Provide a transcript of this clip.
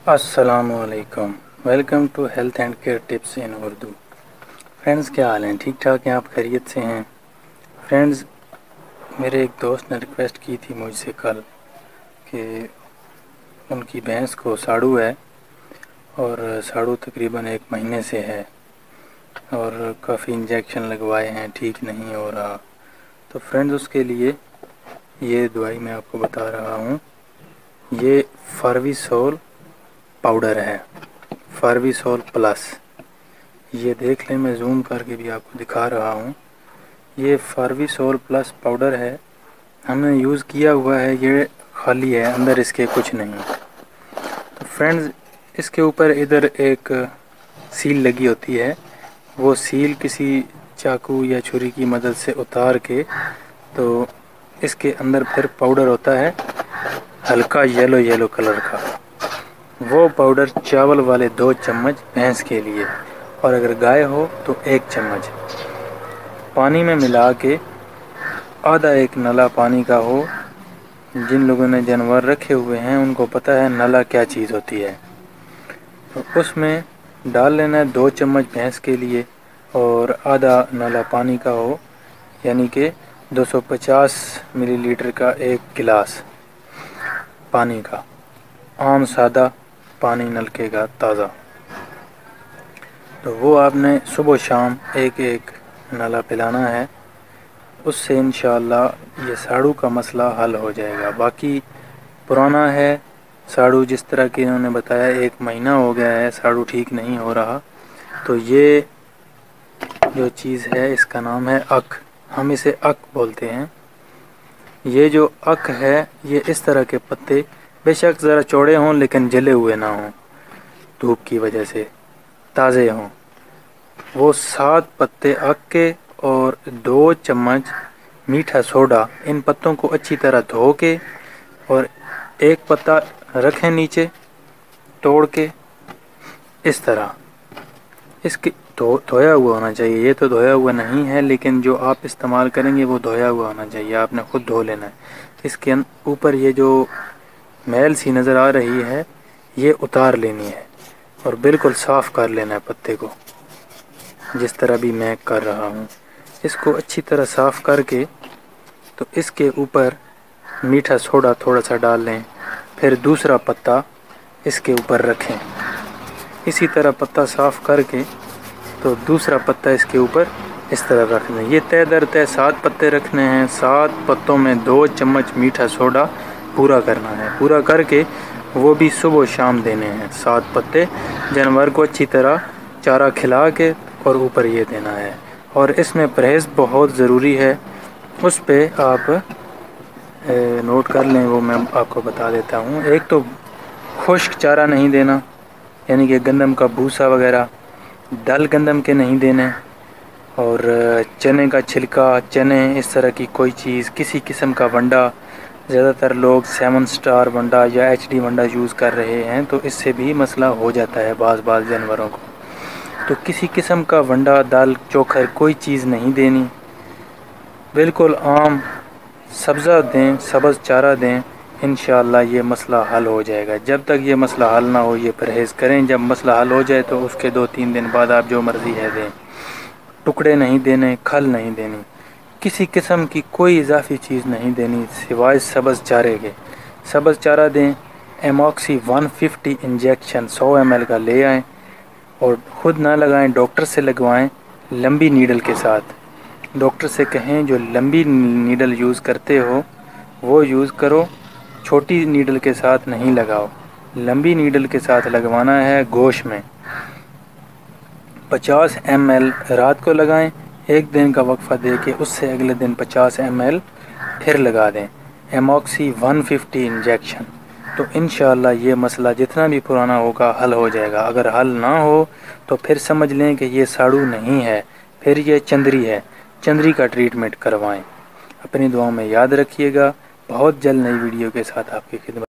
अस्सलामुअलैकुम। Welcome to health and care tips in Urdu. Friends, क्या हाल हैं? ठीक ठाक हैं? आप खैरियत से हैं? फ्रेंड्स, मेरे एक दोस्त ने रिक्वेस्ट की थी मुझसे कल कि उनकी भैंस को साड़ू है और साड़ू तकरीबन 1 महीने से है और काफ़ी इंजेक्शन लगवाए हैं, ठीक नहीं हो रहा। तो फ्रेंड्स, उसके लिए ये दवाई मैं आपको बता रहा हूँ। ये फार्विसोल पाउडर है, फार्विसोल प्लस। ये देख लें, मैं जूम करके भी आपको दिखा रहा हूँ। ये फार्विसोल प्लस पाउडर है, हमने यूज़ किया हुआ है। ये खाली है, अंदर इसके कुछ नहीं। तो फ्रेंड्स, इसके ऊपर इधर एक सील लगी होती है। वो सील किसी चाकू या छुरी की मदद से उतार के तो इसके अंदर फिर पाउडर होता है हल्का येलो येलो कलर का। वो पाउडर चावल वाले 2 चम्मच भैंस के लिए, और अगर गाय हो तो 1 चम्मच पानी में मिला के, आधा एक नला पानी का हो। जिन लोगों ने जानवर रखे हुए हैं उनको पता है नला क्या चीज़ होती है। तो उसमें डाल लेना है 2 चम्मच भैंस के लिए, और आधा नला पानी का हो, यानी कि 250 मिलीलीटर का 1 गिलास पानी का, आम सादा पानी नलके का ताज़ा। तो वो आपने सुबह शाम एक एक नाला पिलाना है। उससे इंशाअल्लाह ये साड़ू का मसला हल हो जाएगा। बाकी पुराना है साड़ू, जिस तरह कि इन्होंने बताया 1 महीना हो गया है, साड़ू ठीक नहीं हो रहा। तो ये जो चीज़ है इसका नाम है अक, हम इसे अक बोलते हैं। ये जो अक है, ये इस तरह के पत्ते, बेशक ज़रा चौड़े हों लेकिन जले हुए ना हों, धूप की वजह से ताज़े हों। वो 7 पत्ते अक के और 2 चम्मच मीठा सोडा, इन पत्तों को अच्छी तरह धो के, और एक पत्ता रखें नीचे तोड़ के इस तरह। इसके धोया हुआ होना चाहिए। ये तो धोया हुआ नहीं है, लेकिन जो आप इस्तेमाल करेंगे वो धोया हुआ होना चाहिए, आपने खुद धो लेना है। इसके ऊपर ये जो मैल सी नज़र आ रही है, ये उतार लेनी है और बिल्कुल साफ़ कर लेना है पत्ते को, जिस तरह भी मैं कर रहा हूँ। इसको अच्छी तरह साफ़ करके तो इसके ऊपर मीठा सोडा थोड़ा सा डाल लें, फिर दूसरा पत्ता इसके ऊपर रखें। इसी तरह पत्ता साफ़ करके तो दूसरा पत्ता इसके ऊपर इस तरह रख दें। ये तय दर तय 7 पत्ते रखने हैं। 7 पत्तों में 2 चम्मच मीठा सोडा पूरा करना है। पूरा करके वो भी सुबह शाम देने हैं 7 पत्ते। जानवर को अच्छी तरह चारा खिला के और ऊपर ये देना है। और इसमें परहेज़ बहुत ज़रूरी है, उस पे आप नोट कर लें, वो मैं आपको बता देता हूँ। एक तो खुश्क चारा नहीं देना, यानी कि गंदम का भूसा वगैरह, दल गंदम के नहीं देने, और चने का छिलका, चने, इस तरह की कोई चीज़, किसी किस्म का वंडा। ज़्यादातर लोग 7 स्टार वंडा या HD वंडा यूज़ कर रहे हैं, तो इससे भी मसला हो जाता है बाज़ जानवरों को। तो किसी किस्म का वंडा, दाल, चोखर, कोई चीज़ नहीं देनी। बिल्कुल आम सब्ज़ा दें, सब्ज़ चारा दें, इंशाअल्लाह ये मसला हल हो जाएगा। जब तक ये मसला हल ना हो ये परहेज़ करें। जब मसला हल हो जाए तो उसके 2-3 दिन बाद आप जो मर्ज़ी है दें। टुकड़े नहीं देने, खल नहीं देनी, किसी किस्म की कोई इजाफी चीज़ नहीं देनी सिवाय सब्ज़ चारे के। सब्ज़ चारा दें। एमॉक्सी 150 इंजेक्शन 100 ml का ले आएँ, और ख़ुद ना लगाएं, डॉक्टर से लगवाएं लंबी नीडल के साथ। डॉक्टर से कहें जो लंबी नीडल यूज़ करते हो वो यूज़ करो, छोटी नीडल के साथ नहीं लगाओ। लंबी नीडल के साथ लगवाना है गोश में। 50 ml रात को लगाएं, 1 दिन का वक्फ़ा दे के उससे अगले दिन 50 ml फिर लगा दें। एमॉक्सी 150 इंजेक्शन। तो इंशाअल्लाह ये मसला जितना भी पुराना होगा हल हो जाएगा। अगर हल ना हो तो फिर समझ लें कि ये साड़ू नहीं है, फिर ये चंदरी है। चंदरी का ट्रीटमेंट करवाएं। अपनी दुआओं में याद रखिएगा। बहुत जल्द नई वीडियो के साथ आपकी खिदमत